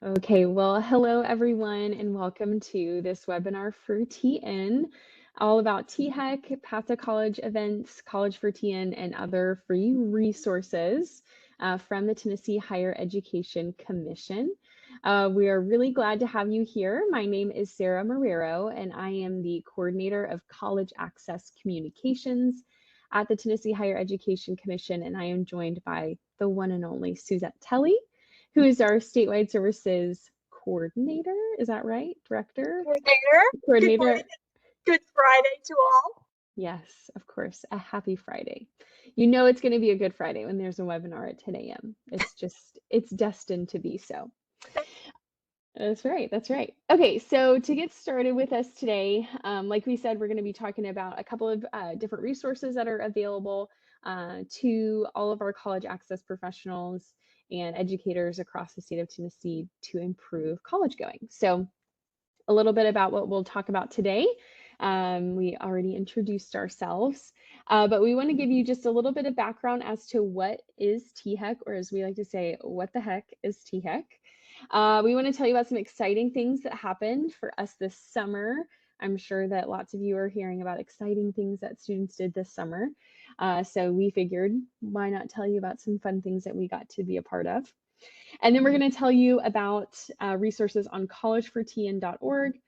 Okay, well, hello everyone, and welcome to this webinar for TN, all about THEC, Path to College events, College for TN, and other free resources from the Tennessee Higher Education Commission. We are really glad to have you here. My name is Sarah Marrero, and I am the coordinator of College Access Communications at the Tennessee Higher Education Commission, and I am joined by the one and only Suzette Telly, who is our statewide services coordinator. Is that right? Director? Coordinator. Good morning. Good Friday to all. Yes, of course. A happy Friday. You know it's going to be a good Friday when there's a webinar at 10 a.m. It's destined to be so. That's right. That's right. Okay, so to get started with us today, like we said, we're going to be talking about a couple of different resources that are available to all of our college access professionals and educators across the state of Tennessee to improve college going. So a little bit about what we'll talk about today. We already introduced ourselves, but we want to give you just a little bit of background as to what is THEC, or as we like to say, what the heck is THEC? We want to tell you about some exciting things that happened for us this summer. I'm sure that lots of you are hearing about exciting things that students did this summer. So we figured, why not tell you about some fun things that we got to be a part of? And then we're going to tell you about resources on collegefortn.org,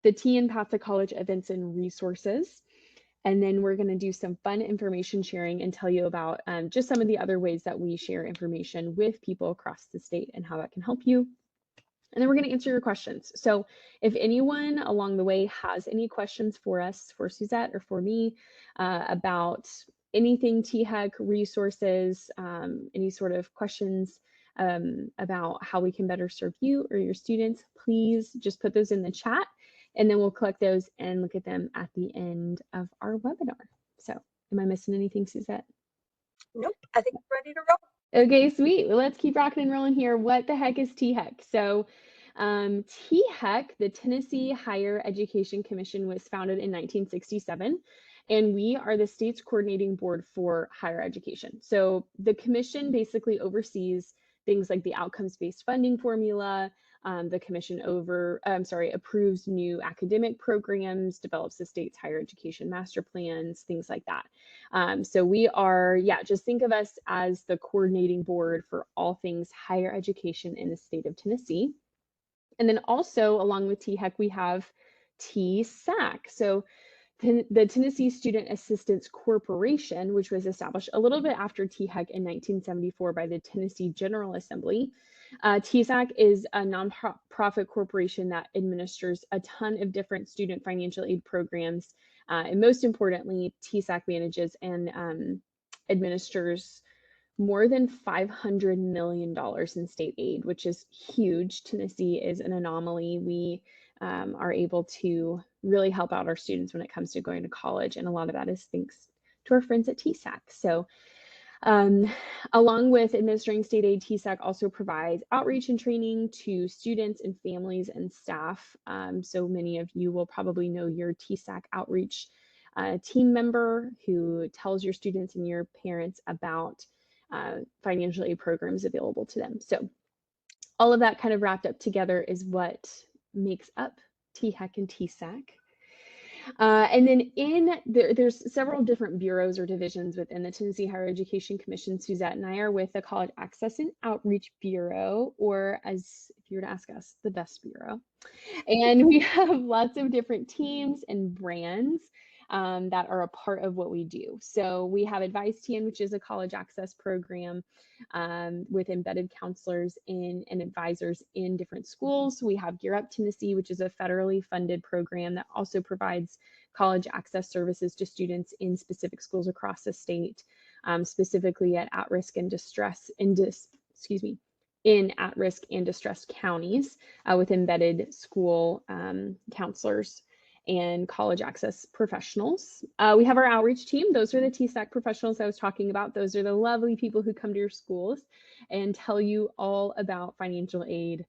the TN Path to College events and resources. And then we're going to do some fun information sharing and tell you about just some of the other ways that we share information with people across the state and how that can help you. And then we're going to answer your questions. So if anyone along the way has any questions for us, for Suzette or for me, about anything THEC, resources, any sort of questions about how we can better serve you or your students, please just put those in the chat, and then we'll collect those and look at them at the end of our webinar. So am I missing anything, Suzette? Nope, I think we're ready to roll. Okay, sweet. Well, let's keep rocking and rolling here. What the heck is THEC? So THEC, the Tennessee Higher Education Commission, was founded in 1967, and we are the state's coordinating board for higher education. So the commission basically oversees things like the outcomes-based funding formula. The commission approves new academic programs, develops the state's higher education master plans, things like that. So we are, just think of us as the coordinating board for all things higher education in the state of Tennessee. And then also along with THEC, we have TSAC. So the Tennessee Student Assistance Corporation, which was established a little bit after THEC in 1974 by the Tennessee General Assembly. TSAC is a nonprofit corporation that administers a ton of different student financial aid programs. And most importantly, TSAC manages and administers more than $500 million in state aid, which is huge. Tennessee is an anomaly. We are able to really help out our students when it comes to going to college, and a lot of that is thanks to our friends at TSAC. So along with administering state aid, TSAC also provides outreach and training to students and families and staff. So many of you will probably know your TSAC outreach team member who tells your students and your parents about financial aid programs available to them. So all of that kind of wrapped up together is what makes up THEC and TSAC. And then there's several different bureaus or divisions within the Tennessee Higher Education Commission. Suzette and I are with the College Access and Outreach Bureau, or as if you were to ask us, the best bureau. And we have lots of different teams and brands that are a part of what we do. So we have Advise TN, which is a college access program with embedded counselors and advisors in different schools. We have Gear Up Tennessee, which is a federally funded program that also provides college access services to students in specific schools across the state, specifically at at-risk and in at-risk and distressed counties with embedded school counselors and college access professionals. We have our outreach team. Those are the TSAC professionals I was talking about. Those are the lovely people who come to your schools and tell you all about financial aid.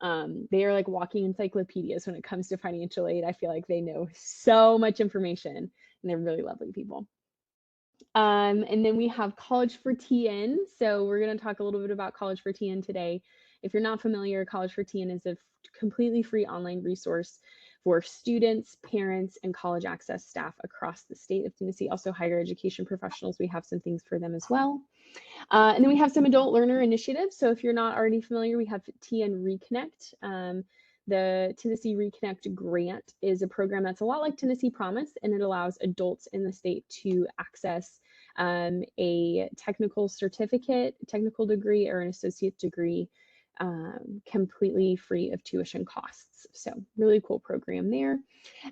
They are like walking encyclopedias when it comes to financial aid. I feel like they know so much information, and they're really lovely people. And then we have College for TN. So we're going to talk a little bit about College for TN today. If you're not familiar, College for TN is a completely free online resource for students, parents, and college access staff across the state of Tennessee. Also, higher education professionals, we have some things for them as well. And then we have some adult learner initiatives. So if you're not already familiar, we have TN Reconnect. The Tennessee Reconnect Grant is a program that's a lot like Tennessee Promise, and it allows adults in the state to access a technical certificate, technical degree, or an associate degree completely free of tuition costs. So really cool program there.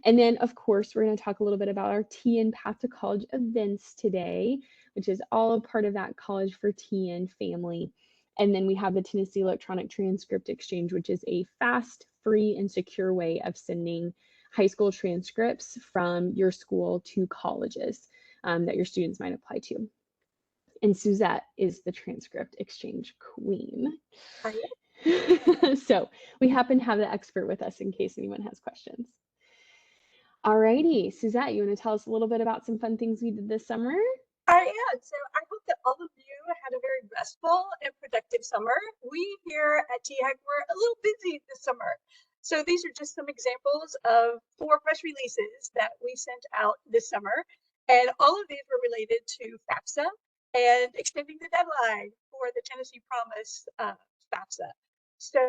And then, of course, we're going to talk a little bit about our TN Path to College events today, which is all a part of that College for TN family. And then we have the Tennessee Electronic Transcript Exchange, which is a fast, free, and secure way of sending high school transcripts from your school to colleges that your students might apply to. And Suzette is the transcript exchange queen. So we happen to have the expert with us in case anyone has questions. Alrighty, Suzette, you want to tell us a little bit about some fun things we did this summer? So I hope that all of you had a very restful and productive summer. We here at THEC were a little busy this summer. So these are just some examples of 4 press releases that we sent out this summer. And all of these were related to FAFSA and extending the deadline for the Tennessee Promise FAFSA. So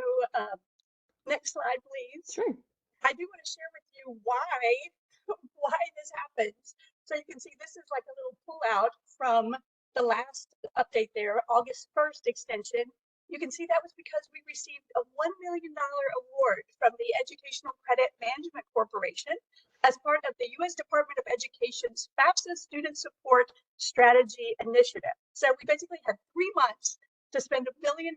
next slide, please. Sure. I do want to share with you why this happens. So you can see this is like a little pullout from the last update there, August 1st extension. You can see that was because we received a $1 million award from the Educational Credit Management Corporation as part of the U.S. Department of Education's FAFSA Student Support Strategy Initiative. So we basically had 3 months to spend $1 million,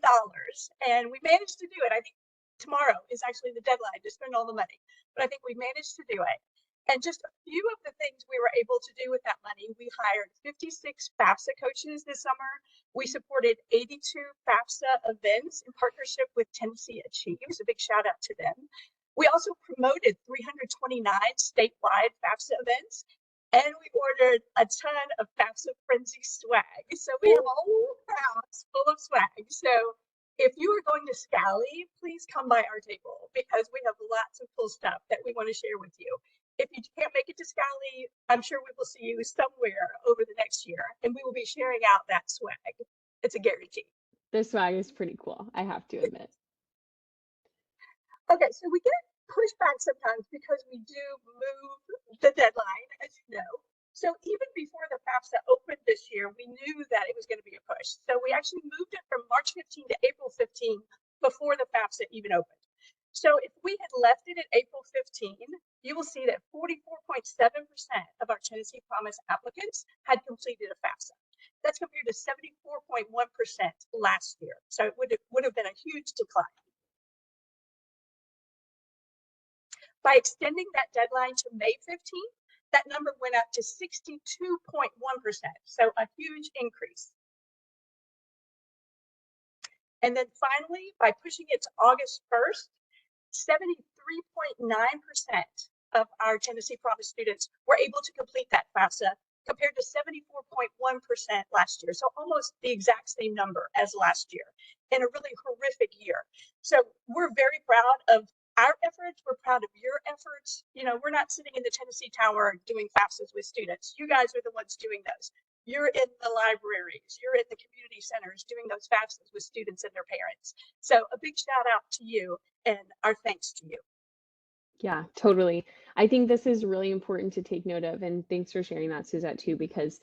and we managed to do it. I think tomorrow is actually the deadline to spend all the money, but I think we managed to do it. And just a few of the things we were able to do with that money, we hired 56 FAFSA coaches this summer. We supported 82 FAFSA events in partnership with Tennessee Achieves. A big shout out to them. We also promoted 329 statewide FAFSA events, and we ordered a ton of FAFSA Frenzy swag. So we have a whole house full of swag. So if you are going to Scally, please come by our table because we have lots of cool stuff that we want to share with you. If you can't make it to Scally, I'm sure we will see you somewhere over the next year, and we will be sharing out that swag. It's a guarantee. The swag is pretty cool, I have to admit. Okay, so we get pushback sometimes because we do move the deadline, as you know. So even before the FAFSA opened this year, we knew that it was going to be a push. So we actually moved it from March 15 to April 15 before the FAFSA even opened. So if we had left it at April 15, you will see that 44.7% of our Tennessee Promise applicants had completed a FAFSA. That's compared to 74.1% last year. So it would have been a huge decline. By extending that deadline to May 15th, that number went up to 62.1%. So a huge increase. And then finally, by pushing it to August 1st, 73.9% of our Tennessee Promise students were able to complete that FAFSA compared to 74.1% last year. So almost the exact same number as last year in a really horrific year. So we're very proud of our efforts. We're proud of your efforts. You know, we're not sitting in the Tennessee Tower doing FAFSAs with students. You guys are the ones doing those. You're in the libraries, you're in the community centers doing those FAFSAs with students and their parents. So a big shout out to you and our thanks to you. Yeah, totally. I think this is really important to take note of, and thanks for sharing that, Suzette, too, because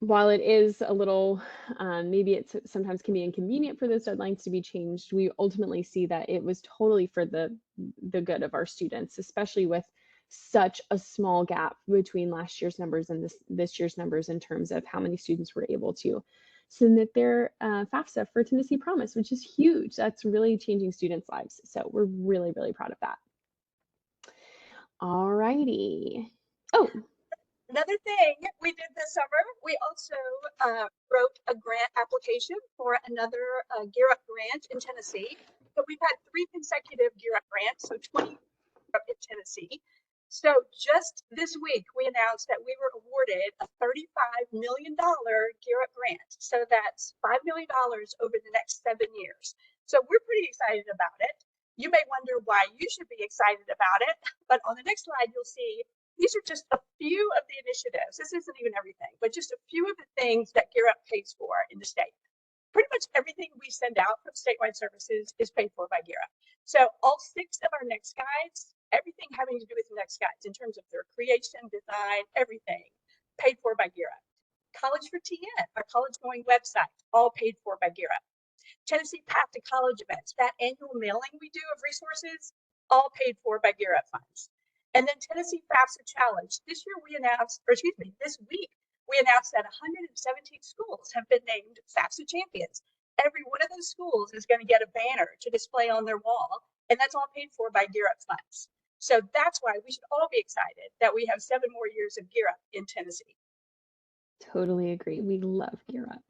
while it is a little, maybe it sometimes can be inconvenient for those deadlines to be changed, we ultimately see that it was totally for the good of our students, especially with such a small gap between last year's numbers and this year's numbers in terms of how many students were able to submit their FAFSA for Tennessee Promise, which is huge. That's really changing students' lives. So we're really, really proud of that. All righty. Oh, another thing we did this summer, we also wrote a grant application for another Gear Up grant in Tennessee. So we've had 3 consecutive Gear Up grants, so 20 in Tennessee. So just this week, we announced that we were awarded a $35 million Gear Up grant. So that's $5 million over the next 7 years. So we're pretty excited about it. You may wonder why you should be excited about it, but on the next slide, you'll see these are just a few of the initiatives. This isn't even everything, but just a few of the things that Gear Up pays for in the state. Pretty much everything we send out from statewide services is paid for by Gear Up. So all 6 of our next guides, everything having to do with the next guides in terms of their creation, design, everything, paid for by Gear Up. College for TN, our college going website, all paid for by Gear Up. Tennessee Path to College events, that annual mailing we do of resources, all paid for by Gear Up funds. And then Tennessee FAFSA Challenge. This year we announced, or excuse me, this week we announced that 117 schools have been named FAFSA champions. Every one of those schools is going to get a banner to display on their wall, and that's all paid for by Gear Up funds. So that's why we should all be excited that we have 7 more years of Gear Up in Tennessee. Totally agree. We love Gear Up.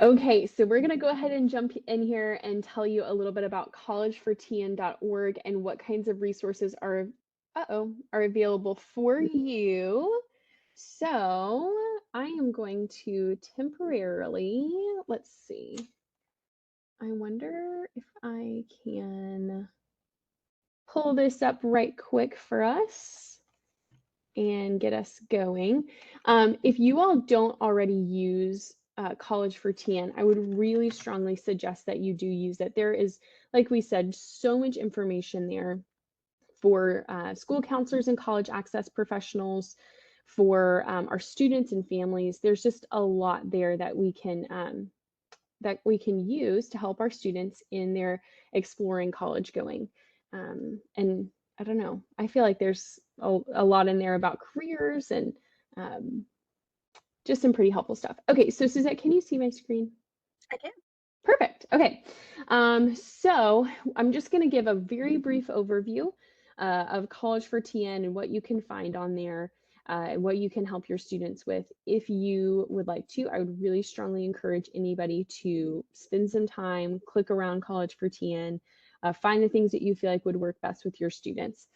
Okay, so we're going to go ahead and jump in here and tell you a little bit about collegefortn.org and what kinds of resources are available for you. So I am going to temporarily, let's see. I wonder if I can pull this up right quick for us and get us going. If you all don't already use College for TN, I would really strongly suggest that you do use it. There is, like we said, so much information there for school counselors and college access professionals, for our students and families. There's just a lot there that we can use to help our students in their exploring college going. And I don't know, I feel like there's a lot in there about careers and just some pretty helpful stuff. Okay, so Suzette, can you see my screen? I can. Perfect. Okay, so I'm just going to give a very brief overview of College for TN and what you can find on there, and what you can help your students with. If you would like to, I would really strongly encourage anybody to spend some time, click around College for TN, find the things that you feel like would work best with your students.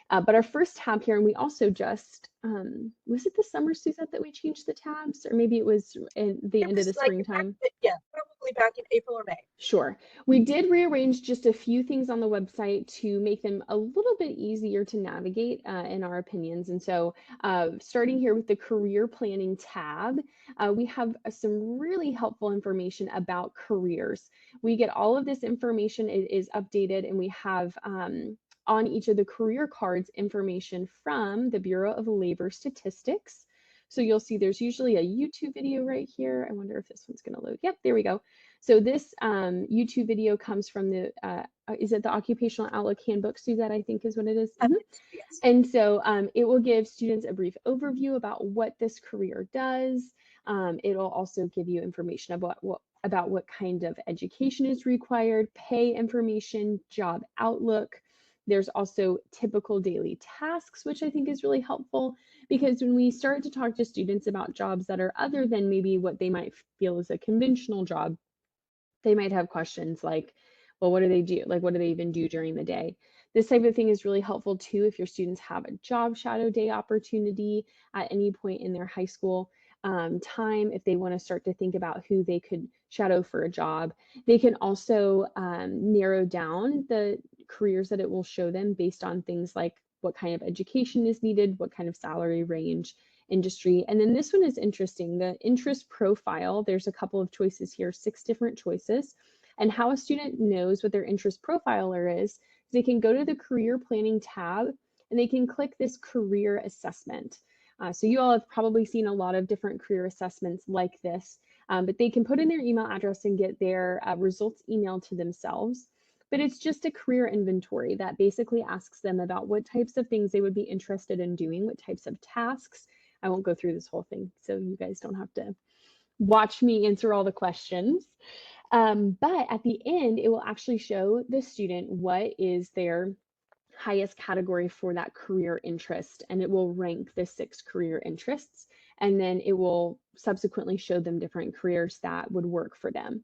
But our first tab here, and we also just, was it the summer, Suzette, that we changed the tabs? Or maybe it was in the end of the springtime? Yeah, probably back in April or May. Sure. We did rearrange just a few things on the website to make them a little bit easier to navigate, in our opinions. And so starting here with the career planning tab, we have some really helpful information about careers. We get all of this information, it is updated, and we have on each of the career cards information from the Bureau of Labor Statistics. So you'll see there's usually a YouTube video right here. I wonder if this one's going to load. Yep, there we go. So this YouTube video comes from the, is it the Occupational Outlook Handbook, Suzette, I think is what it is? Mm-hmm. Yes. And so it will give students a brief overview about what this career does. It'll also give you information about what kind of education is required, pay information, job outlook. There's also typical daily tasks, which I think is really helpful, because when we start to talk to students about jobs that are other than maybe what they might feel is a conventional job, they might have questions like, well, what do they do? Like, what do they even do during the day? This type of thing is really helpful too if your students have a job shadow day opportunity at any point in their high school time, if they want to start to think about who they could shadow for a job. They can also narrow down the careers that it will show them based on things like what kind of education is needed, what kind of salary range, industry. And then this one is interesting, the interest profile. There's a couple of choices here, 6 different choices. And how a student knows what their interest profiler is they can go to the career planning tab and they can click this career assessment. So you all have probably seen a lot of different career assessments like this, but they can put in their email address and get their results emailed to themselves. But it's just a career inventory that basically asks them about what types of things they would be interested in doing, what types of tasks. I won't go through this whole thing, so you guys don't have to watch me answer all the questions. But at the end, it will actually show the student what is their highest category for that career interest, and it will rank the 6 career interests, and then it will subsequently show them different careers that would work for them.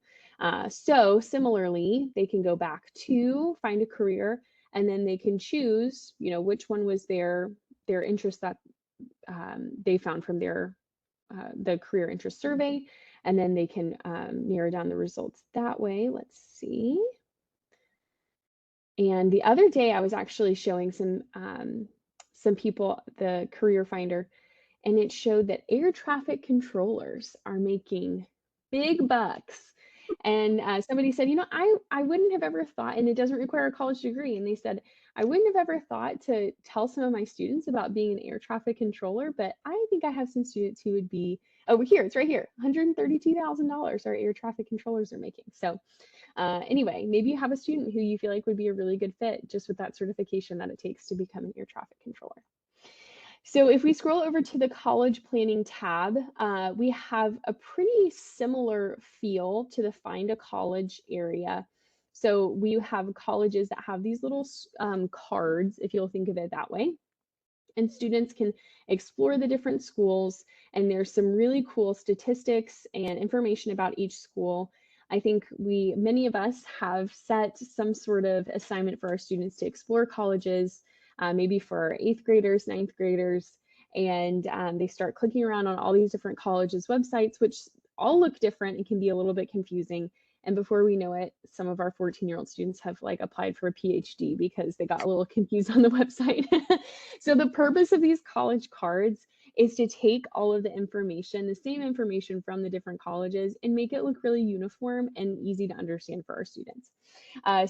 So similarly, they can go back to find a career, and then they can choose, which one was their interest that they found from the career interest survey, and then they can narrow down the results that way. Let's see. And the other day I was actually showing some people the career finder, and it showed that air traffic controllers are making big bucks. And somebody said, I wouldn't have ever thought, and it doesn't require a college degree. And they said, I wouldn't have ever thought to tell some of my students about being an air traffic controller, but I think I have some students who would be over here. It's right here. $132,000 our air traffic controllers are making. So anyway, maybe you have a student who you feel like would be a really good fit just with that certification that it takes to become an air traffic controller. So if we scroll over to the college planning tab, we have a pretty similar feel to the Find a College area. So we have colleges that have these little cards, if you'll think of it that way. And students can explore the different schools, and there's some really cool statistics and information about each school. I think many of us have set some sort of assignment for our students to explore colleges, maybe for our 8th graders, 9th graders, and they start clicking around on all these different colleges' websites, which all look different and can be a little bit confusing. And before we know it, some of our 14-year-old students have applied for a PhD because they got a little confused on the website. So the purpose of these college cards is to take all of the information, the same information from the different colleges, and make it look really uniform and easy to understand for our students.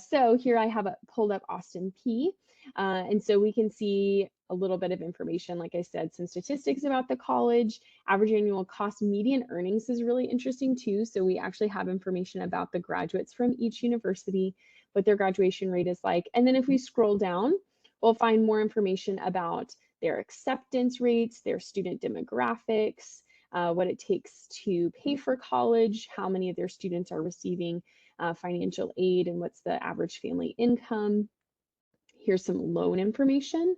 So here I have pulled up Austin Peay. And so we can see a little bit of information, like I said, some statistics about the college. Average annual cost, median earnings is really interesting too. So we actually have information about the graduates from each university, what their graduation rate is like. And then if we scroll down, we'll find more information about their acceptance rates, their student demographics, what it takes to pay for college, how many of their students are receiving financial aid, and what's the average family income. Here's some loan information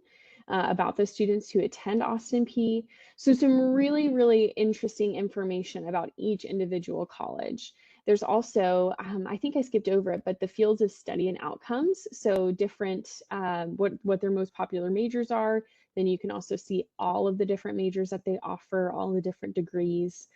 about the students who attend Austin Peay. So some really, really interesting information about each individual college. There's also, I think I skipped over it, but the fields of study and outcomes. So different, what their most popular majors are. Then you can also see all of the different majors that they offer, all the different degrees.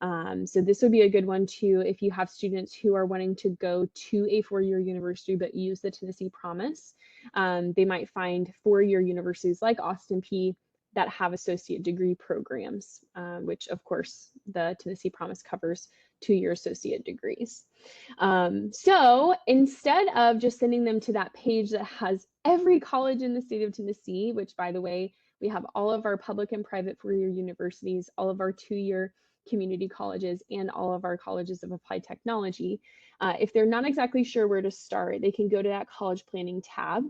So this would be a good one too if you have students who are wanting to go to a 4-year university but use the Tennessee Promise. They might find 4-year universities like Austin Peay that have associate degree programs, which of course the Tennessee Promise covers 2-year associate degrees. So instead of just sending them to that page that has every college in the state of Tennessee, which by the way, we have all of our public and private 4-year universities, all of our 2-year community colleges, and all of our colleges of applied technology. If they're not exactly sure where to start, they can go to that college planning tab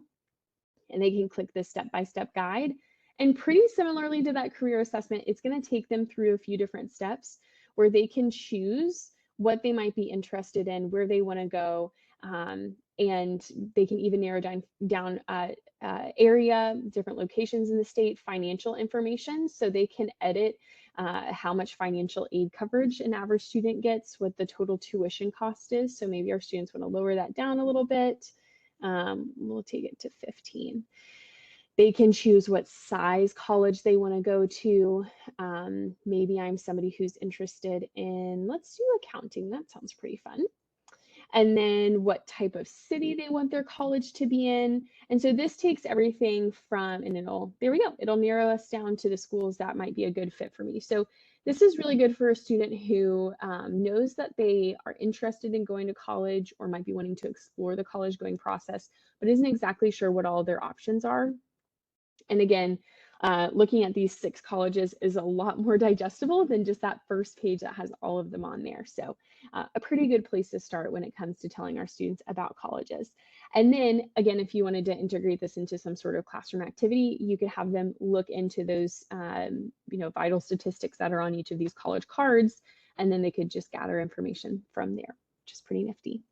and they can click this step-by-step guide. And pretty similarly to that career assessment, it's going to take them through a few different steps where they can choose what they might be interested in, where they want to go, and they can even narrow down area, different locations in the state, financial information, so they can edit how much financial aid coverage an average student gets, what the total tuition cost is. So maybe our students want to lower that down a little bit. We'll take it to 15. They can choose what size college they want to go to. Maybe I'm somebody who's interested in, let's do accounting. That sounds pretty fun. And then what type of city they want their college to be in. And so this takes everything from, and there we go, it'll narrow us down to the schools that might be a good fit for me. So this is really good for a student who knows that they are interested in going to college or might be wanting to explore the college going process, but isn't exactly sure what all their options are. And again, looking at these 6 colleges is a lot more digestible than just that first page that has all of them on there. So a pretty good place to start when it comes to telling our students about colleges. And then again, if you wanted to integrate this into some sort of classroom activity, you could have them look into those vital statistics that are on each of these college cards, and then they could just gather information from there, which is pretty nifty.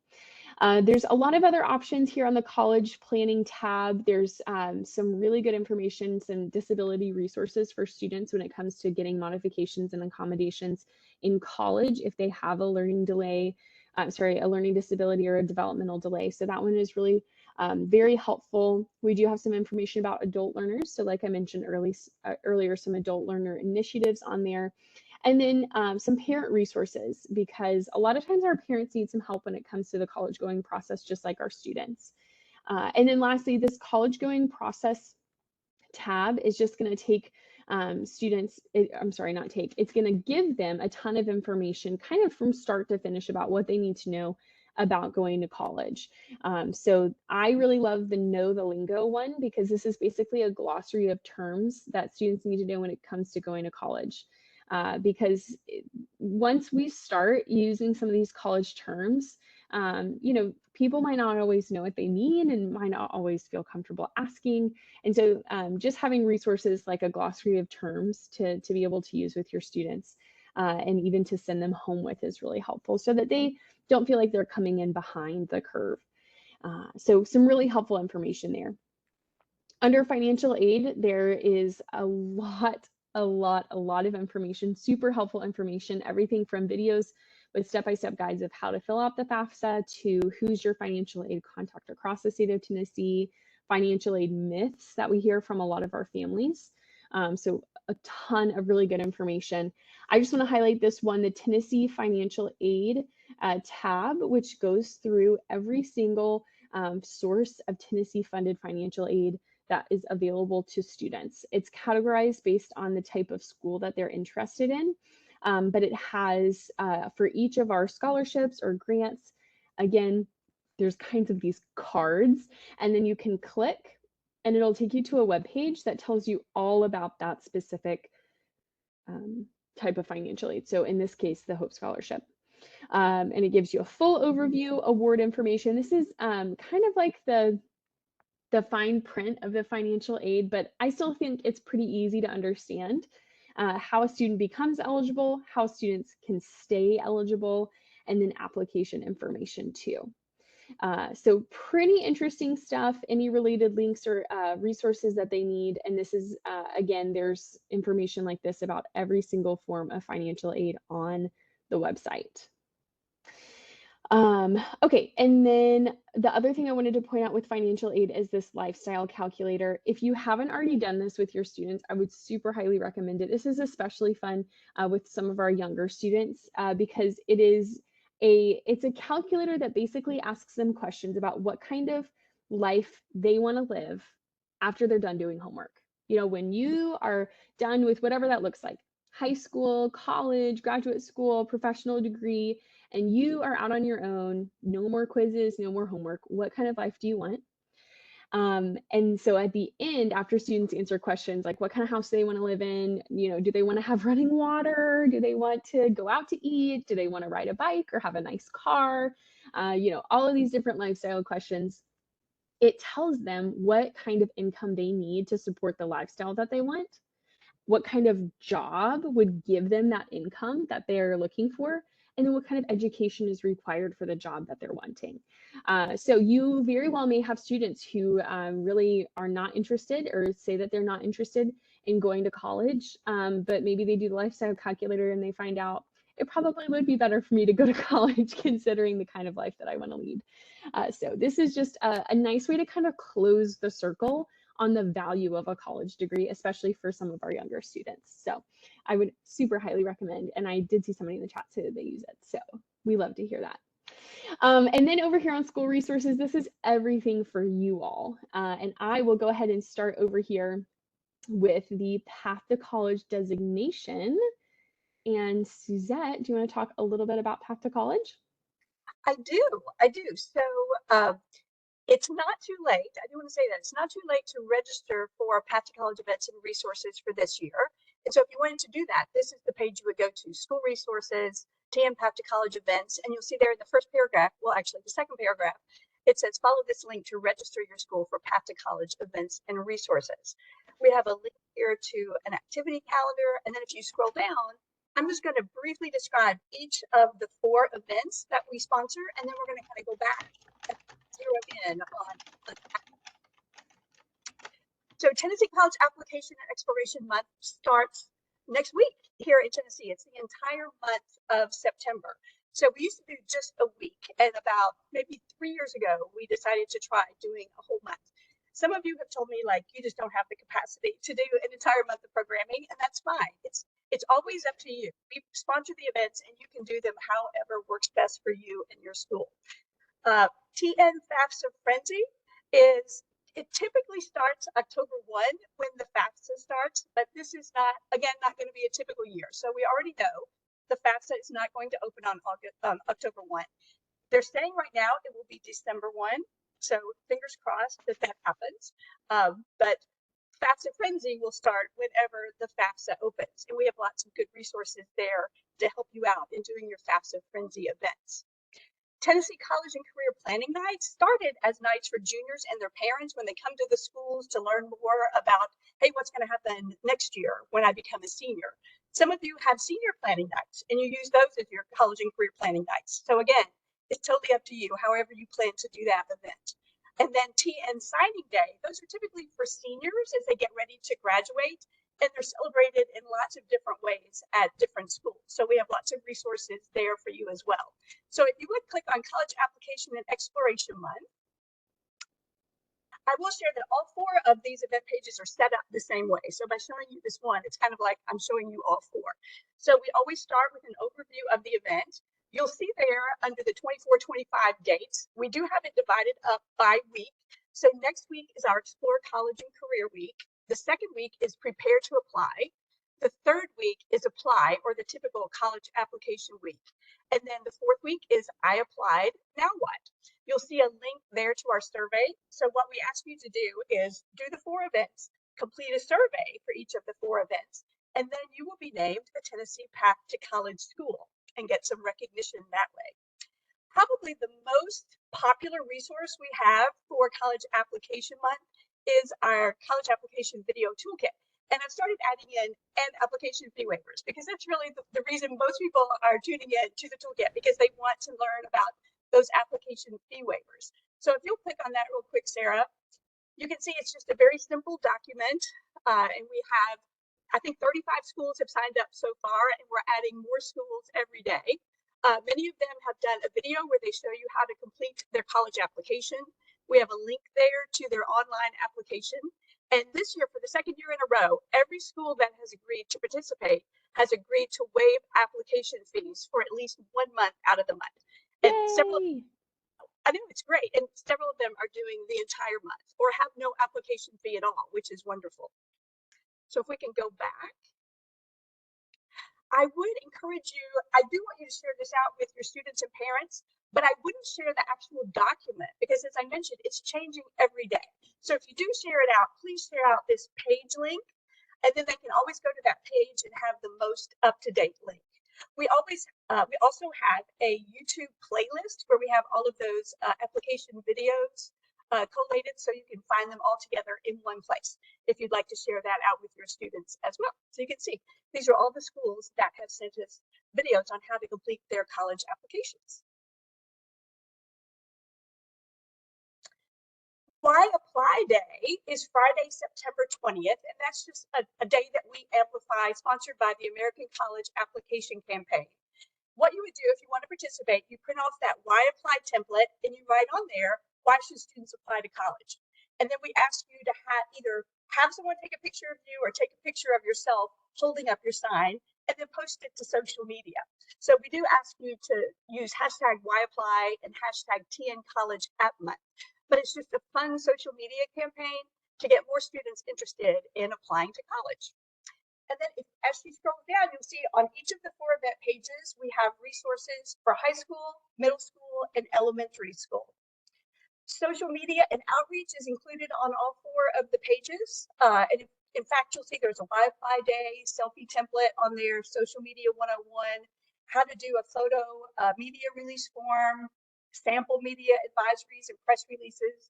There's a lot of other options here on the college planning tab. There's some really good information, some disability resources for students when it comes to getting modifications and accommodations in college if they have a learning delay. a learning disability or a developmental delay. So that one is really very helpful. We do have some information about adult learners. So like I mentioned earlier, some adult learner initiatives on there. And then some parent resources, because a lot of times our parents need some help when it comes to the college going process, just like our students. And then lastly, this college going process tab is just going to take students, it's going to give them a ton of information kind of from start to finish about what they need to know about going to college. So I really love the Know the Lingo one, because this is basically a glossary of terms that students need to know when it comes to going to college. Because once we start using some of these college terms, people might not always know what they mean and might not always feel comfortable asking. And so just having resources like a glossary of terms to be able to use with your students and even to send them home with is really helpful, so that they don't feel like they're coming in behind the curve. So some really helpful information there. Under financial aid, there is a lot of information, super helpful information, everything from videos with step-by-step guides of how to fill out the FAFSA to who's your financial aid contact across the state of Tennessee, financial aid myths that we hear from a lot of our families. So a ton of really good information. I just want to highlight this one, the Tennessee Financial Aid tab, which goes through every single source of Tennessee funded financial aid that is available to students. It's categorized based on the type of school that they're interested in, but it has, for each of our scholarships or grants, again, there's kinds of these cards, and then you can click and it'll take you to a web page that tells you all about that specific type of financial aid. So in this case, the Hope Scholarship. And it gives you a full overview, award information. This is kind of like the fine print of the financial aid, but I still think it's pretty easy to understand how a student becomes eligible, how students can stay eligible, and then application information too. So pretty interesting stuff, any related links or resources that they need. And this is, again, there's information like this about every single form of financial aid on the website. Okay, and then the other thing I wanted to point out with financial aid is this lifestyle calculator. If you haven't already done this with your students, I would super highly recommend it. This is especially fun with some of our younger students because it's a calculator that basically asks them questions about what kind of life they want to live after they're done doing homework. When you are done with whatever that looks like, high school, college, graduate school, professional degree, and you are out on your own, no more quizzes, no more homework, what kind of life do you want? And so at the end, after students answer questions like what kind of house do they want to live in, do they want to have running water? Do they want to go out to eat? Do they want to ride a bike or have a nice car? All of these different lifestyle questions. It tells them what kind of income they need to support the lifestyle that they want, what kind of job would give them that income that they're looking for, and then what kind of education is required for the job that they're wanting. So you very well may have students who really are not interested or say that they're not interested in going to college, but maybe they do the lifestyle calculator and they find out it probably would be better for me to go to college considering the kind of life that I want to lead. So this is just a nice way to kind of close the circle on the value of a college degree, especially for some of our younger students. So I would super highly recommend, and I did see somebody in the chat say that they use it. So we love to hear that. And then over here on school resources, this is everything for you all. And I will go ahead and start over here with the Path to College designation. And Suzette, do you want to talk a little bit about Path to College? I do. So it's not too late. I do want to say that it's not too late to register for Path to College events and resources for this year. And so if you wanted to do that, this is the page you would go to, School Resources, TM Path to College Events, and you'll see there in the first paragraph, well, actually the second paragraph, it says, follow this link to register your school for Path to College events and resources. We have a link here to an activity calendar, and then if you scroll down, I'm just going to briefly describe each of the 4 events that we sponsor, and then we're going to kind of go back and zero in on that. So Tennessee College Application and Exploration Month starts next week here in Tennessee. It's the entire month of September. So we used to do just a week, and about maybe 3 years ago, we decided to try doing a whole month. Some of you have told me like you just don't have the capacity to do an entire month of programming, and that's fine. It's always up to you. We sponsor the events, and you can do them however works best for you and your school. TN FAFSA Frenzy is, it typically starts October 1 when the FAFSA starts, but this is not, again, not going to be a typical year. So we already know the FAFSA is not going to open on October 1. They're saying right now it will be December 1. So fingers crossed that that happens. But FAFSA Frenzy will start whenever the FAFSA opens. And we have lots of good resources there to help you out in doing your FAFSA Frenzy events. Tennessee College and Career Planning Nights started as nights for juniors and their parents when they come to the schools to learn more about, hey, what's going to happen next year when I become a senior. Some of you have senior planning nights, and you use those as your college and career planning nights. So again, it's totally up to you, however you plan to do that event. And then TN Signing Day, those are typically for seniors as they get ready to graduate, and they're celebrated in lots of different ways at different schools. So we have lots of resources there for you as well. So if you would click on College Application and Exploration Month, I will share that all 4 of these event pages are set up the same way. So by showing you this one, it's kind of like I'm showing you all 4. So we always start with an overview of the event. You'll see there under the 24-25 dates, we do have it divided up by week. So next week is our Explore College and Career Week. The second week is Prepare to Apply. The third week is Apply, or the typical college application week. And then the fourth week is I applied, now what? You'll see a link there to our survey. So what we ask you to do is do the 4 events, complete a survey for each of the 4 events, and then you will be named a Tennessee Path to College school and get some recognition that way. Probably the most popular resource we have for College Application Month is our College Application Video Toolkit. And I've started adding in and application fee waivers because that's really the reason most people are tuning in to the toolkit, because they want to learn about those application fee waivers. So if you'll click on that real quick, Sarah, you can see it's just a very simple document. And we have, I think 35 schools have signed up so far, and we're adding more schools every day. Many of them have done a video where they show you how to complete their college application. We have a link there to their online application. And this year, for the second year in a row, every school that has agreed to participate has agreed to waive application fees for at least 1 month out of the month. And several, I know it's great, and several of them are doing the entire month or have no application fee at all, which is wonderful. So if we can go back, I would encourage you, I do want you to share this out with your students and parents, but I wouldn't share the actual document because, as I mentioned, it's changing every day. So if you do share it out, please share out this page link, and then they can always go to that page and have the most up-to-date link. We also have a YouTube playlist where we have all of those application videos collated, so you can find them all together in one place if you'd like to share that out with your students as well. So you can see these are all the schools that have sent us videos on how to complete their college applications. Why Apply Day is Friday, September 20th, and that's just a day that we amplify, sponsored by the American College Application Campaign. What you would do if you want to participate, you print off that Why Apply template and you write on there, why should students apply to college? And then we ask you to either have someone take a picture of you or take a picture of yourself holding up your sign and then post it to social media. So we do ask you to use hashtag Why Apply and hashtag TN College App Month. But it's just a fun social media campaign to get more students interested in applying to college. And then as you scroll down, you'll see on each of the 4 event pages, we have resources for high school, middle school, and elementary school. Social media and outreach is included on all 4 of the pages. And in fact, you'll see there's a Wi-Fi day, selfie template on there, social media 101, how to do a photo media release form, sample media advisories and press releases.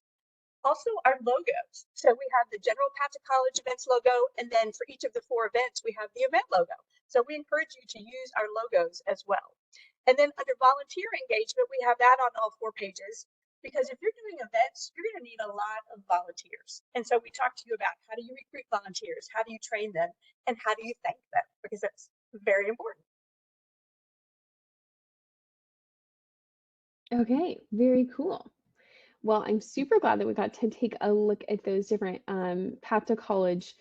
Also our logos. So we have the General Path to College events logo, and then for each of the 4 events, we have the event logo. So we encourage you to use our logos as well. And then under volunteer engagement, we have that on all 4 pages, because if you're doing events, you're going to need a lot of volunteers. And so we talk to you about how do you recruit volunteers, how do you train them, and how do you thank them, because that's very important. Okay, very cool. Well, I'm super glad that we got to take a look at those different Path to College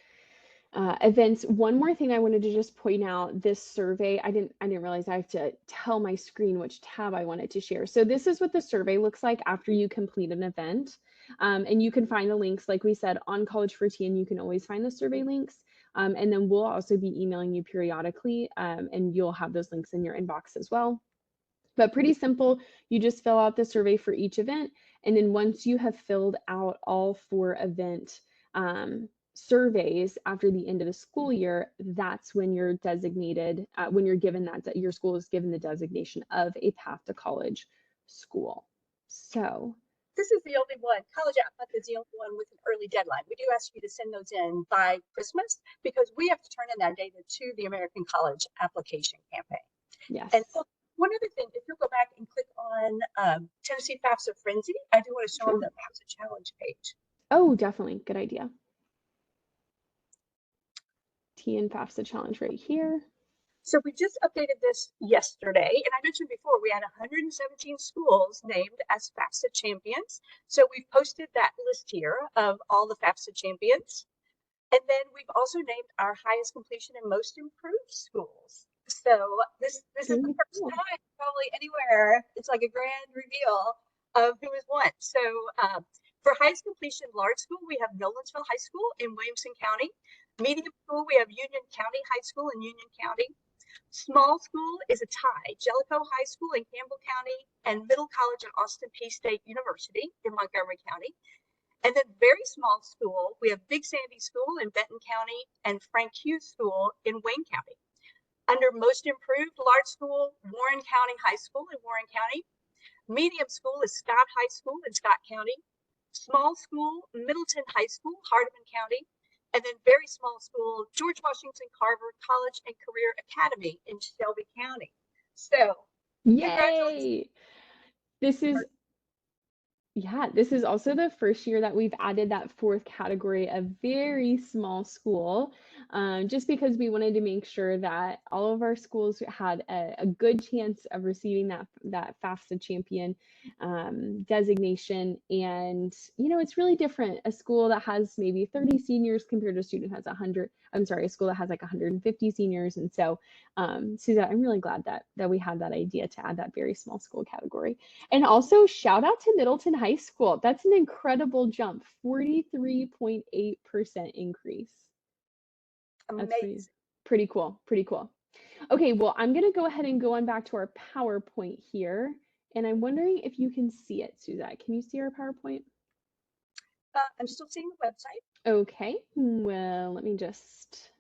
events. One more thing I wanted to just point out, this survey, I didn't realize I have to tell my screen which tab I wanted to share. So this is what the survey looks like after you complete an event. And you can find the links, like we said, on College for Tea, and you can always find the survey links. And then we'll also be emailing you periodically, and you'll have those links in your inbox as well. But pretty simple. You just fill out the survey for each event. And then once you have filled out all 4 event surveys after the end of the school year, that's when you're designated, when you're given that, your school is given the designation of a Path to College school. So This is the only one, College Outlook is the only one with an early deadline. We do ask you to send those in by Christmas because we have to turn in that data to the American College Application Campaign. yes. And so one other thing, if you'll go back and click on Tennessee FAFSA Frenzy, I do want to show them the FAFSA Challenge page. Oh, definitely. Good idea. Tea and FAFSA Challenge right here. So we just updated this yesterday, and I mentioned before we had 117 schools named as FAFSA champions. So we've posted that list here of all the FAFSA champions. And then we've also named our highest completion and most improved schools. So this is the first time probably anywhere. It's like a grand reveal of who has won. So for highest completion large school, we have Nolensville High School in Williamson County. Medium school, we have Union County High School in Union County. Small school is a tie, Jellicoe High School in Campbell County and Middle College at Austin Peay State University in Montgomery County. And then very small school, we have Big Sandy School in Benton County and Frank Hughes School in Wayne County. Under most improved large school, Warren County High School in Warren County. Medium school is Scott High School in Scott County. Small school, Middleton High School, Hardeman County. And then very small school, George Washington Carver College and Career Academy in Shelby County. So, congratulations. Yay! This is this is also the first year that we've added that 4th category, a very small school, just because we wanted to make sure that all of our schools had a good chance of receiving that FAFSA champion designation. And, it's really different. A school that has maybe 30 seniors compared to a student has 100, I'm sorry, a school that has like 150 seniors. And so, Suzette, I'm really glad that we had that idea to add that very small school category. And also shout out to Middleton High School. That's an incredible jump, 43.8% increase. Amazing. That's pretty cool, pretty cool. Okay, well, I'm gonna go ahead and go on back to our PowerPoint here. And I'm wondering if you can see it, Suzette. Can you see our PowerPoint? I'm still seeing the website. Okay, well, let me just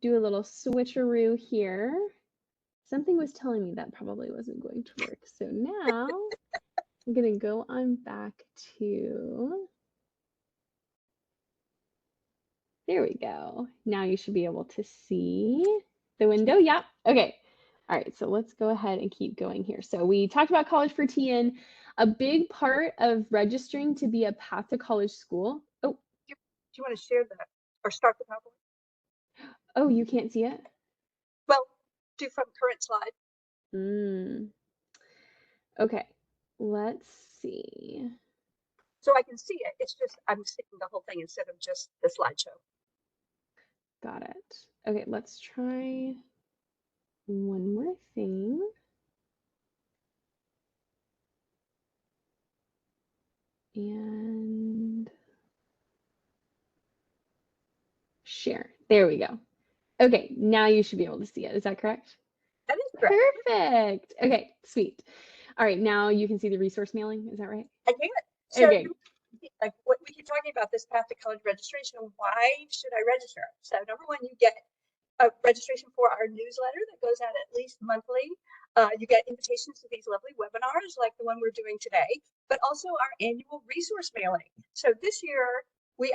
do a little switcheroo here. Something was telling me that probably wasn't going to work. So now I'm going to go on back to, there we go. Now you should be able to see the window. Yep. Okay. All right. So let's go ahead and keep going here. So we talked about College for TN. A big part of registering to be a Path to College school. Oh. Do you want to share that or start the PowerPoint? Oh, you can't see it? Well, do from current slide. Okay. Let's see. So I can see it. It's just I'm seeing the whole thing instead of just the slideshow. Got it. Okay, let's try one more thing. And share. There we go. Okay, now you should be able to see it. Is that correct? That is correct. Perfect. Okay, sweet. All right, now you can see the resource mailing. Is that right? I can. So, okay. Like what we keep talking about, this Path to College registration. Why should I register? So, number one, you get a registration for our newsletter that goes out at least monthly. You get invitations to these lovely webinars like the one we're doing today, but also our annual resource mailing. So this year, we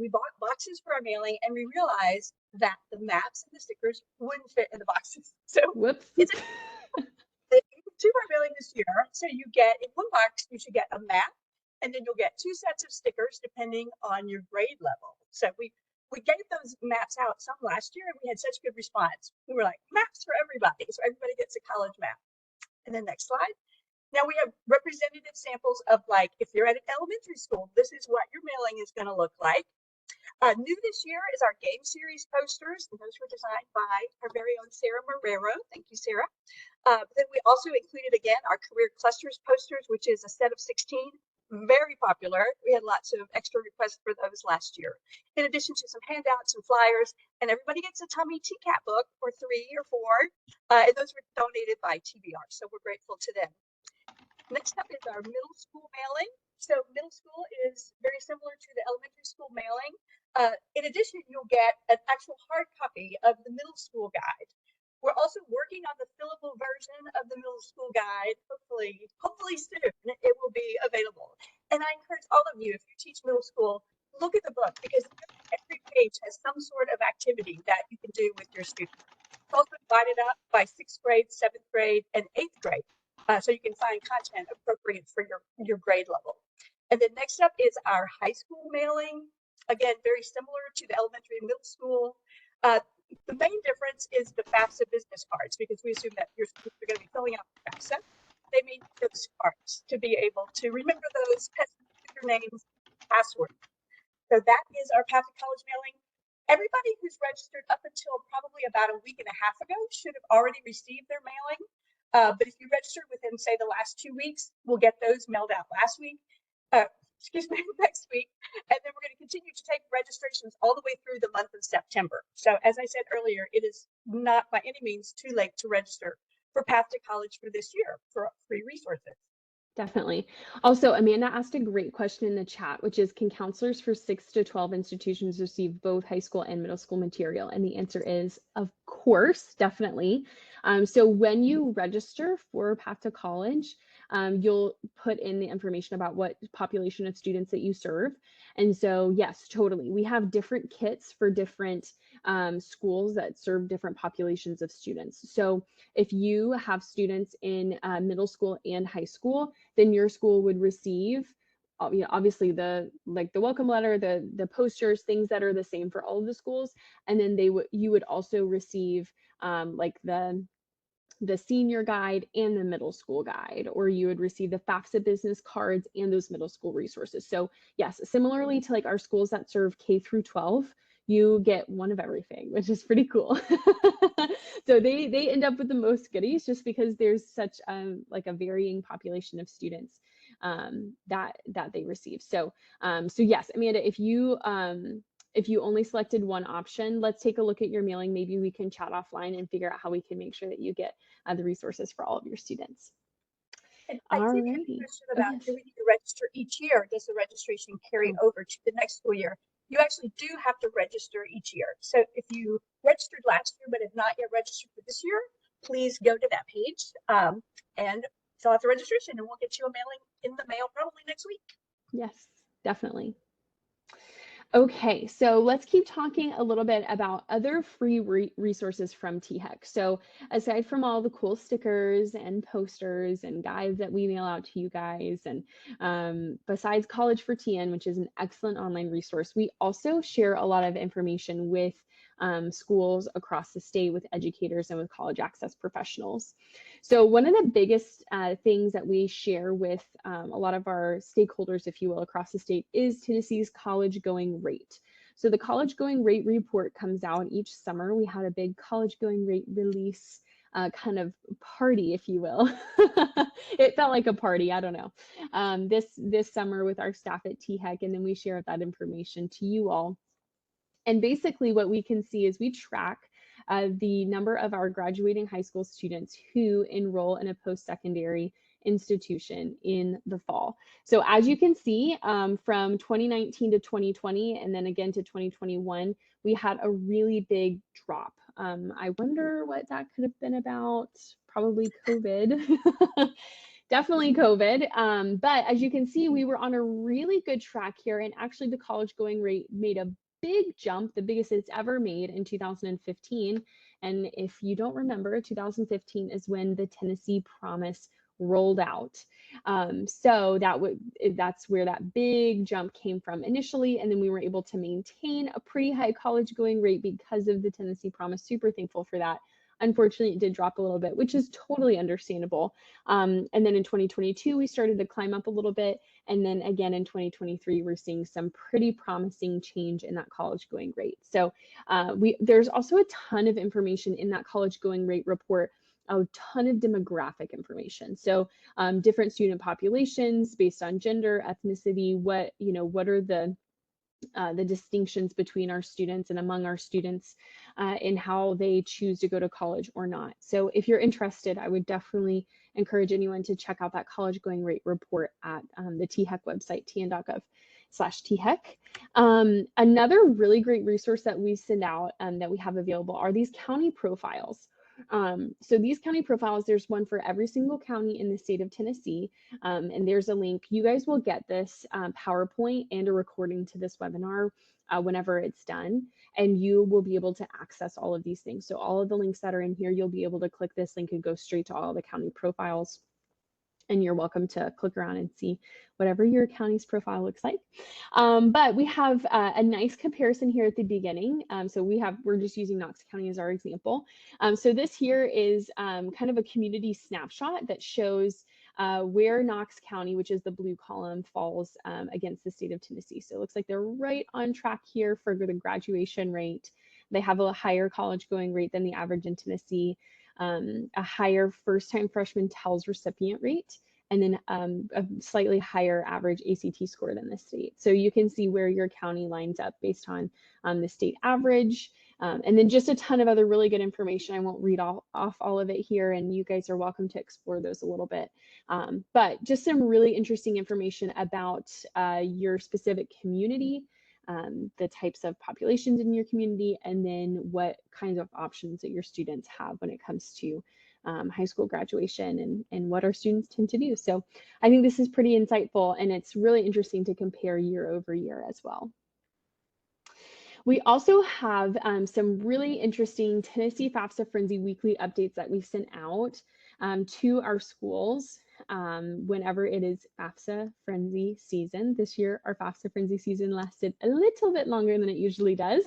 bought boxes for our mailing, and we realized that the maps and the stickers wouldn't fit in the boxes. So whoops. It's two our mailing this year. So you get, in one box, you should get a map, and then you'll get 2 sets of stickers depending on your grade level. So we gave those maps out some last year, and we had such good response. We were like, maps for everybody. So everybody gets a college map. And then next slide. Now we have representative samples of, like, if you're at an elementary school, this is what your mailing is going to look like. New this year is our game series posters, and those were designed by our very own Sarah Marrero. Thank you, Sarah. Then we also included, again, our career clusters posters, which is a set of 16, very popular. We had lots of extra requests for those last year, in addition to some handouts and flyers, and everybody gets a Tummy TCAP book, or 3 or 4, and those were donated by TBR, so we're grateful to them. Next up is our middle school mailing. So middle school is very similar to the elementary school mailing. In addition, you'll get an actual hard copy of the middle school guide. We're also working on the fillable version of the middle school guide. Hopefully soon it will be available. And I encourage all of you, if you teach middle school, look at the book, because every page has some sort of activity that you can do with your students. It's also divided up by 6th grade, 7th grade, and 8th grade. So you can find content appropriate for your grade level. And then next up is our high school mailing. Again, very similar to the elementary and middle school. The main difference is the FAFSA business cards, because we assume that your students are going to be filling out the FAFSA. They may need those cards to be able to remember those usernames, passwords. So that is our Path to College mailing. Everybody who's registered up until probably about a week and a half ago should have already received their mailing. But if you registered within, say, the last 2 weeks, we'll get those mailed out next week. And then we're going to continue to take registrations all the way through the month of September. So as I said earlier, it is not by any means too late to register for Path to College for this year for free resources. Definitely. Also, Amanda asked a great question in the chat, which is, can counselors for 6 to 12 institutions receive both high school and middle school material? And the answer is, of course, definitely. So when you register for Path to College, you'll put in the information about what population of students that you serve. And so, yes, totally. We have different kits for different schools that serve different populations of students. So if you have students in middle school and high school, then your school would receive, obviously the welcome letter, the posters, things that are the same for all of the schools, and then you would also receive like the senior guide and the middle school guide, or you would receive the FAFSA business cards and those middle school resources. So yes, similarly to like our schools that serve K through 12, you get one of everything, which is pretty cool. So they end up with the most goodies just because there's such like a varying population of students that they receive. So yes, Amanda, if you only selected one option, let's take a look at your mailing. Maybe we can chat offline and figure out how we can make sure that you get the resources for all of your students. And I did have a question about, do we need to register each year? Does the registration carry over to the next school year? You actually do have to register each year. So if you registered last year but have not yet registered for this year, please go to that page and fill out the registration, and we'll get you a mailing in the mail probably next week. Yes, definitely. Okay, so let's keep talking a little bit about other free resources from THEC. So aside from all the cool stickers and posters and guides that we mail out to you guys, and besides College for TN, which is an excellent online resource, we also share a lot of information with schools across the state, with educators, and with college access professionals. So one of the biggest things that we share with a lot of our stakeholders, if you will, across the state is Tennessee's college going rate. So the college going rate report comes out each summer. We had a big college going rate release kind of party, if you will. It felt like a party, I don't know, this summer with our staff at THEC, and then we share that information to you all. And basically what we can see is we track the number of our graduating high school students who enroll in a post-secondary institution in the fall. So as you can see, from 2019 to 2020, and then again to 2021, we had a really big drop. I wonder what that could have been about. Probably COVID. Definitely COVID. But as you can see, we were on a really good track here, and actually the college going rate made a big jump, the biggest it's ever made, in 2015. And if you don't remember, 2015 is when the Tennessee Promise rolled out. So that's where that big jump came from initially, and then we were able to maintain a pretty high college going rate because of the Tennessee Promise. Super thankful for that. Unfortunately, it did drop a little bit, which is totally understandable. And then in 2022, we started to climb up a little bit. And then again in 2023, we're seeing some pretty promising change in that college going rate. So there's also a ton of information in that college going rate report, a ton of demographic information. So different student populations based on gender, ethnicity, what are the distinctions between our students and among our students in how they choose to go to college or not. So if you're interested, I would definitely encourage anyone to check out that college going rate report at the THEC website, tn.gov/THEC. Another really great resource that we send out that we have available are these county profiles. So these county profiles, there's one for every single county in the state of Tennessee. And there's a link. You guys will get this PowerPoint and a recording to this webinar whenever it's done, and you will be able to access all of these things. So all of the links that are in here, you'll be able to click this link and go straight to all the county profiles. And you're welcome to click around and see whatever your county's profile looks like. But we have a nice comparison here at the beginning. So we're just using Knox County as our example. So this here is kind of a community snapshot that shows where Knox County, which is the blue column, falls against the state of Tennessee. So it looks like they're right on track here for the graduation rate. They have a higher college going rate than the average in Tennessee. A higher first-time freshman TELS recipient rate, and then a slightly higher average ACT score than the state. So you can see where your county lines up based on the state average. And then just a ton of other really good information. I won't read off all of it here, and you guys are welcome to explore those a little bit. But just some really interesting information about your specific community, the types of populations in your community, and then what kinds of options that your students have when it comes to high school graduation and what our students tend to do. So I think this is pretty insightful, and it's really interesting to compare year over year as well. We also have some really interesting Tennessee FAFSA Frenzy weekly updates that we've sent out to our schools whenever it is FAFSA Frenzy season. This year, our FAFSA Frenzy season lasted a little bit longer than it usually does,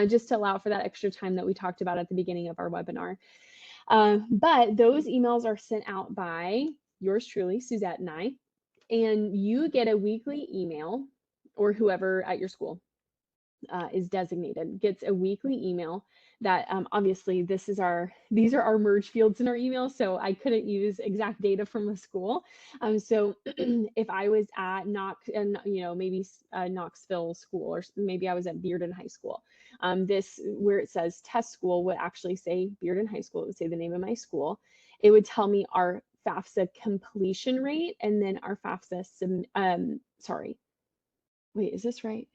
just to allow for that extra time that we talked about at the beginning of our webinar. But those emails are sent out by yours truly, Suzette and I, and you get a weekly email, or whoever at your school is designated gets a weekly email that obviously these are our merge fields in our email, so I couldn't use exact data from the school. So if I was at maybe Knoxville school, or maybe I was at Bearden High School, this where it says test school would actually say Bearden High School. It would say the name of my school. It would tell me our FAFSA completion rate, and then our FAFSA wait, is this right?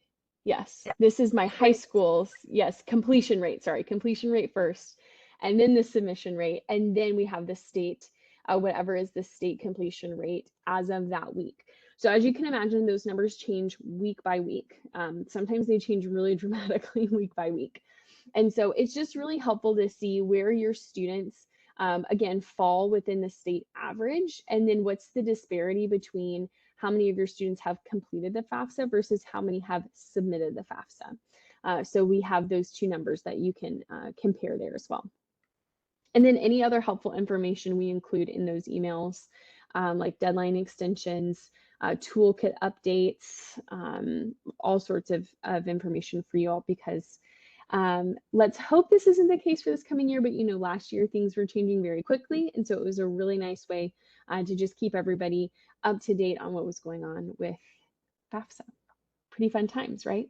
Yes, Yeah. this is my high school's, yes, completion rate, sorry, completion rate first, and then the submission rate, and then we have the state, whatever is the state completion rate as of that week. So as you can imagine, those numbers change week by week. Sometimes they change really dramatically week by week. And so it's just really helpful to see where your students, again, fall within the state average, and then what's the disparity between how many of your students have completed the FAFSA versus how many have submitted the FAFSA. So we have those two numbers that you can compare there as well. And then any other helpful information we include in those emails, like deadline extensions, toolkit updates, all sorts of information for you all, because let's hope this isn't the case for this coming year, but last year things were changing very quickly, and so it was a really nice way to just keep everybody up to date on what was going on with FAFSA. Pretty fun times, right?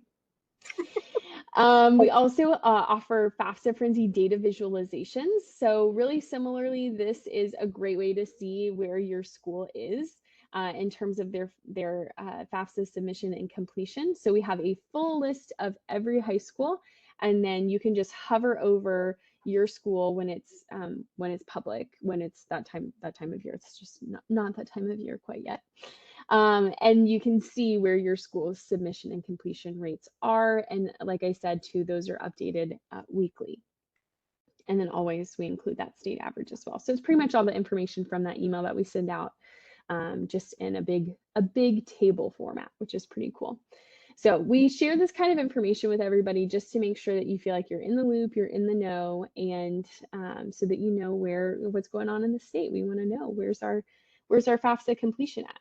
We also offer FAFSA Frenzy data visualizations. So really similarly, this is a great way to see where your school is in terms of their FAFSA submission and completion. So we have a full list of every high school, and then you can just hover over your school when it's public, when it's that time of year. It's just not that time of year quite yet. And you can see where your school's submission and completion rates are. And like I said, too, those are updated weekly. And then always we include that state average as well. So it's pretty much all the information from that email that we send out, just in a big table format, which is pretty cool. So we share this kind of information with everybody just to make sure that you feel like you're in the loop, you're in the know, and so that you know what's going on in the state. We want to know where's our FAFSA completion at.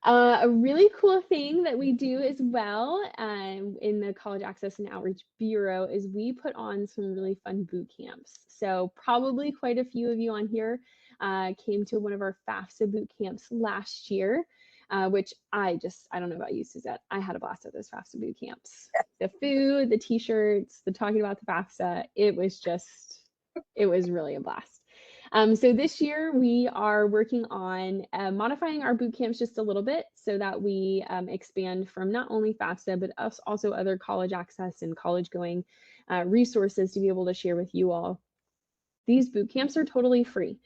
A really cool thing that we do as well in the College Access and Outreach Bureau is we put on some really fun boot camps. So probably quite a few of you on here came to one of our FAFSA boot camps last year, which I don't know about you, Suzette. I had a blast at those FAFSA boot camps. The food, the t-shirts, the talking about the FAFSA, it was really a blast. So this year we are working on modifying our boot camps just a little bit so that we expand from not only FAFSA, but also other college access and college going resources to be able to share with you all. These boot camps are totally free.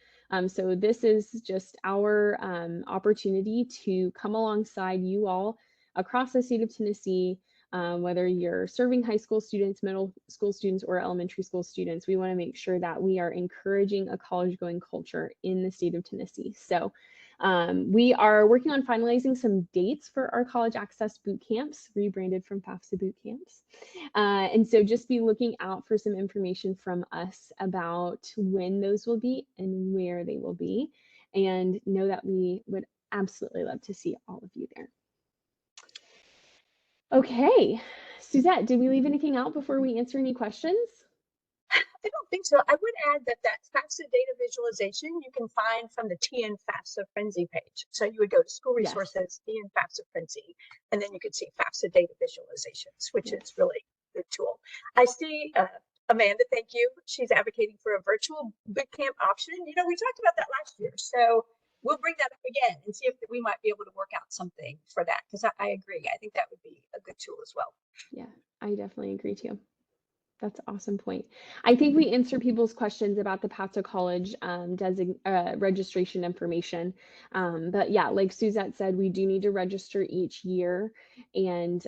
So this is just our opportunity to come alongside you all across the state of Tennessee, whether you're serving high school students, middle school students, or elementary school students. We want to make sure that we are encouraging a college going culture in the state of Tennessee. So we are working on finalizing some dates for our college access boot camps, rebranded from FAFSA boot camps. And so just be looking out for some information from us about when those will be and where they will be. And know that we would absolutely love to see all of you there. Okay, Suzette, did we leave anything out before we answer any questions? I don't think so. I would add that FAFSA data visualization you can find from the TN FAFSA Frenzy page. So you would go to School Resources, TN FAFSA Frenzy, and then you could see FAFSA data visualizations, which is really a good tool. I see Amanda, thank you. She's advocating for a virtual bootcamp option. You know, we talked about that last year. So we'll bring that up again and see if we might be able to work out something for that, because I agree. I think that would be a good tool as well. Yeah, I definitely agree too. That's an awesome point. I think we answer people's questions about the Path to College registration information. But yeah, like Suzette said, we do need to register each year, and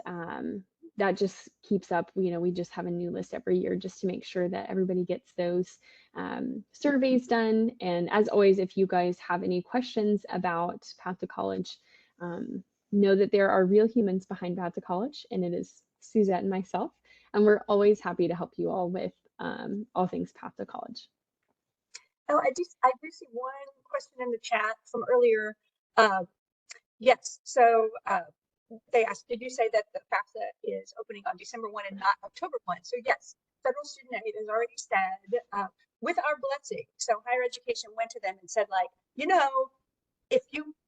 that just keeps up. You know, we just have a new list every year just to make sure that everybody gets those surveys done. And as always, if you guys have any questions about Path to College, know that there are real humans behind Path to College, and it is Suzette and myself. And we're always happy to help you all with all things Path to College. Oh, I do see one question in the chat from earlier. Yes, so they asked, did you say that the FAFSA is opening on December 1 and not October 1? So yes, federal student aid has already said, with our blessing. So higher education went to them and said, like, you know, if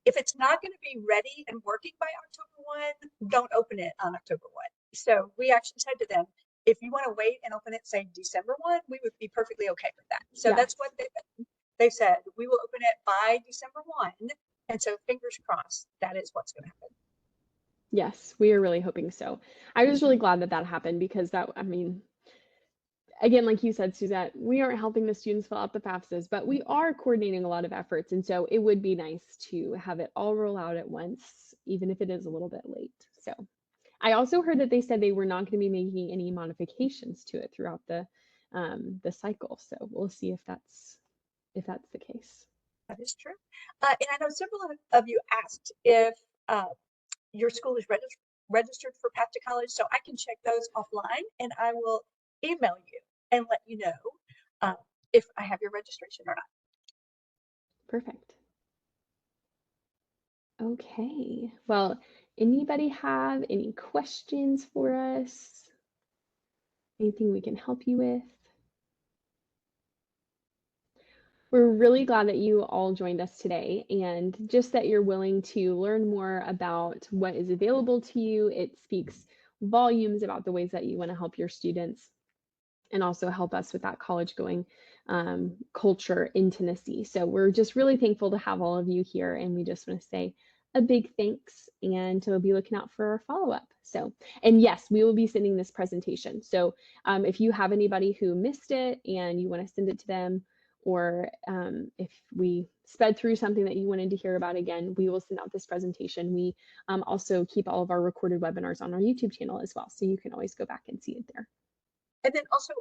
it's not going to be ready and working by October 1, don't open it on October 1. So we actually said to them, if you want to wait and open it, say December 1, we would be perfectly okay with that. So that's what they said. We will open it by December 1. And so fingers crossed, that is what's going to happen. Yes, we are really hoping so. I was really glad that that happened, because that, I mean, again, like you said, Suzette, we aren't helping the students fill out the FAFSAs, but we are coordinating a lot of efforts. And so it would be nice to have it all roll out at once, even if it is a little bit late. So I also heard that they said they were not going to be making any modifications to it throughout the cycle. So we'll see if that's the case. That is true. And I know several of you asked if your school is registered for Path to College, so I can check those offline, and I will email you and let you know if I have your registration or not. Perfect. Okay. Well, anybody have any questions for us? Anything we can help you with? We're really glad that you all joined us today, and just that you're willing to learn more about what is available to you. It speaks volumes about the ways that you want to help your students and also help us with that college going culture in Tennessee. So we're just really thankful to have all of you here, and we just want to say a big thanks, and to be looking out for our follow-up. So, and yes, we will be sending this presentation. So if you have anybody who missed it and you want to send it to them, or if we sped through something that you wanted to hear about again, we will send out this presentation. We also keep all of our recorded webinars on our YouTube channel as well, so you can always go back and see it there. And then also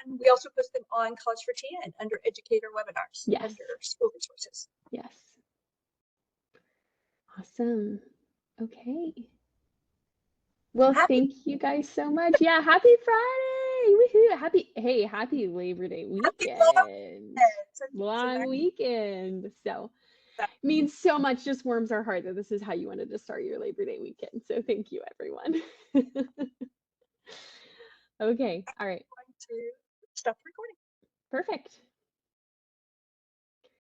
we also post them on College for TN under educator webinars, under school resources. Yes. Awesome. Okay. Well, Happy thank you guys so much. Yeah, happy Friday. Woohoo. Happy Labor Day happy long weekend. weekend. So Long that's weekend. So that. means so much, just warms our heart that this is how you wanted to start your Labor Day weekend. So thank you, everyone. Okay. All right. I'm going to stop the recording. Perfect.